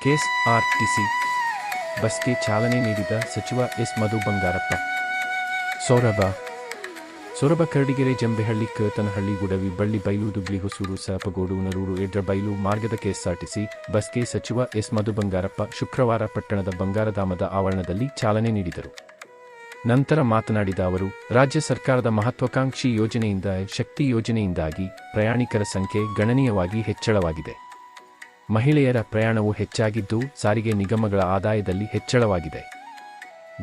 KSRTC ಬಸ್ಗೆ ಚಾಲನೆ ನೀಡಿದ ಸಚಿವ ಎಸ್ ಮಧು ಬಂಗಾರಪ್ಪ. ಸೊರಬ ಕರಡಿಗೆರೆ ಜಂಬೆಹಳ್ಳಿ ಕೇತನಹಳ್ಳಿ ಗುಡವಿ ಬಳ್ಳಿ ಬೈಲು ದುಗ್ಲಿ ಹೊಸೂರು ಸಾಪಗೋಡು ನರೂರು ಎಡ್ರಬೈಲು ಮಾರ್ಗದ ಕೆಎಸ್ಆರ್ಟಿಸಿ ಬಸ್ಗೆ ಸಚಿವ ಎಸ್ ಮಧು ಬಂಗಾರಪ್ಪ ಶುಕ್ರವಾರ ಪಟ್ಟಣದ ಬಂಗಾರಧಾಮದ ಆವರಣದಲ್ಲಿ ಚಾಲನೆ ನೀಡಿದರು. ನಂತರ ಮಾತನಾಡಿದ ಅವರು, ರಾಜ್ಯ ಸರ್ಕಾರದ ಮಹತ್ವಾಕಾಂಕ್ಷಿ ಯೋಜನೆಯಿಂದ ಶಕ್ತಿ ಯೋಜನೆಯಿಂದಾಗಿ ಪ್ರಯಾಣಿಕರ ಸಂಖ್ಯೆ ಗಣನೀಯವಾಗಿ ಹೆಚ್ಚಳವಾಗಿದೆ. ಮಹಿಳೆಯರ ಪ್ರಯಾಣವು ಹೆಚ್ಚಾಗಿದ್ದು, ಸಾರಿಗೆ ನಿಗಮಗಳ ಆದಾಯದಲ್ಲಿ ಹೆಚ್ಚಳವಾಗಿದೆ.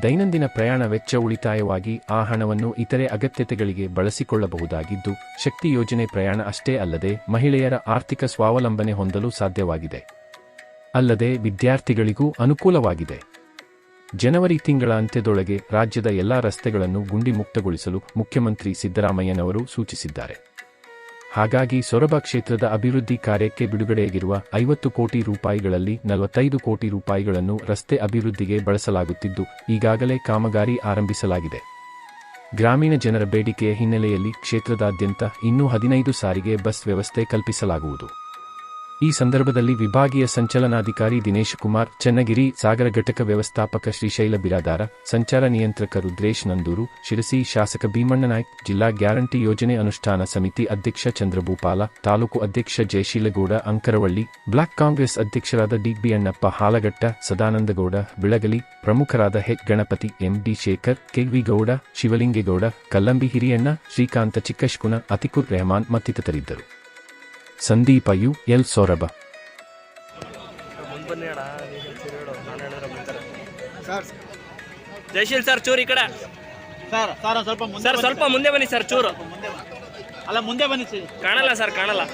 ದೈನಂದಿನ ಪ್ರಯಾಣ ವೆಚ್ಚ ಉಳಿತಾಯವಾಗಿ ಆ ಹಣವನ್ನು ಇತರೆ ಅಗತ್ಯತೆಗಳಿಗೆ ಬಳಸಿಕೊಳ್ಳಬಹುದಾಗಿದ್ದು, ಶಕ್ತಿ ಯೋಜನೆ ಪ್ರಯಾಣ ಅಷ್ಟೇ ಅಲ್ಲದೆ ಮಹಿಳೆಯರ ಆರ್ಥಿಕ ಸ್ವಾವಲಂಬನೆ ಹೊಂದಲು ಸಾಧ್ಯವಾಗಿದೆ. ಅಲ್ಲದೆ ವಿದ್ಯಾರ್ಥಿಗಳಿಗೂ ಅನುಕೂಲವಾಗಿದೆ. ಜನವರಿ ತಿಂಗಳ ಅಂತ್ಯದೊಳಗೆ ರಾಜ್ಯದ ಎಲ್ಲಾ ರಸ್ತೆಗಳನ್ನು ಗುಂಡಿ ಮುಕ್ತಗೊಳಿಸಲು ಮುಖ್ಯಮಂತ್ರಿ ಸಿದ್ದರಾಮಯ್ಯನವರು ಸೂಚಿಸಿದ್ದಾರೆ. ಹಾಗಾಗಿ ಸೊರಬ ಕ್ಷೇತ್ರದ ಅಭಿವೃದ್ಧಿ ಕಾರ್ಯಕ್ಕೆ ಬಿಡುಗಡೆಯಾಗಿರುವ 50 ಕೋಟಿ ರೂಪಾಯಿಗಳಲ್ಲಿ 45 ಕೋಟಿ ರೂಪಾಯಿಗಳನ್ನು ರಸ್ತೆ ಅಭಿವೃದ್ಧಿಗೆ ಬಳಸಲಾಗುತ್ತಿದ್ದು, ಈಗಾಗಲೇ ಕಾಮಗಾರಿ ಆರಂಭಿಸಲಾಗಿದೆ. ಗ್ರಾಮೀಣ ಜನರ ಬೇಡಿಕೆಯ ಹಿನ್ನೆಲೆಯಲ್ಲಿ ಕ್ಷೇತ್ರದಾದ್ಯಂತ ಇನ್ನೂ 15 ಸಾರಿಗೆ ಬಸ್ ವ್ಯವಸ್ಥೆ ಕಲ್ಪಿಸಲಾಗುವುದು. ಈ ಸಂದರ್ಭದಲ್ಲಿ ವಿಭಾಗೀಯ ಸಂಚಲನಾಧಿಕಾರಿ ದಿನೇಶ್ ಕುಮಾರ್, ಚನ್ನಗಿರಿ ಸಾಗರ ಘಟಕ ವ್ಯವಸ್ಥಾಪಕ ಶ್ರೀಶೈಲ ಬಿರಾದಾರ, ಸಂಚಾರ ನಿಯಂತ್ರಕ ರುದ್ರೇಶ್ ನಂದೂರು, ಶಿರಸಿ ಶಾಸಕ ಭೀಮಣ್ಣ ನಾಯ್ಕ್, ಜಿಲ್ಲಾ ಗ್ಯಾರಂಟಿ ಯೋಜನೆ ಅನುಷ್ಠಾನ ಸಮಿತಿ ಅಧ್ಯಕ್ಷ ಚಂದ್ರಭೂಪಾಲ, ತಾಲೂಕು ಅಧ್ಯಕ್ಷ ಜಯಶೀಲಗೌಡ ಅಂಕರವಳ್ಳಿ, ಬ್ಲಾಕ್ ಕಾಂಗ್ರೆಸ್ ಅಧ್ಯಕ್ಷರಾದ ಡಿ ಅಣ್ಣಪ್ಪ ಹಾಲಗಟ್ಟ, ಸದಾನಂದಗೌಡ ಬಿಳಗಲಿ, ಪ್ರಮುಖರಾದ ಗಣಪತಿ, ಎಂಡಿ ಶೇಖರ್, ಕೆವಿ ಗೌಡ, ಶಿವಲಿಂಗೇಗೌಡ, ಕಲ್ಲಂಬಿ ಹಿರಿಯಣ್ಣ, ಶ್ರೀಕಾಂತ ಚಿಕ್ಕಶ್ಕುನ, ಅತಿಕುರ್ ರೆಹಮಾನ್ ಮತ್ತಿತರರಿದ್ದರು. ಸಂದೀಪ ಎಲ್ ಸೊರಬ. ಜಯಶೀಲ್ ಸರ್ ಚೂರು ಈ ಕಡೆ ಸ್ವಲ್ಪ ಮುಂದೆ ಬನ್ನಿ ಸರ್, ಚೂರು ಅಲ್ಲ ಮುಂದೆ ಬನ್ನಿ, ಕಾಣಲ್ಲ ಸರ್, ಕಾಣಲ್ಲ.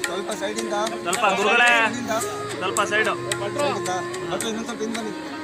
ಸ್ವಲ್ಪ ಸೈಡಿಂದ ಸ್ವಲ್ಪ ಗುರುಗಳೇ, ಸ್ವಲ್ಪ ಸೈಡು. ಇನ್ನೊಂದು ಸ್ವಲ್ಪ ಹಿಂದೆ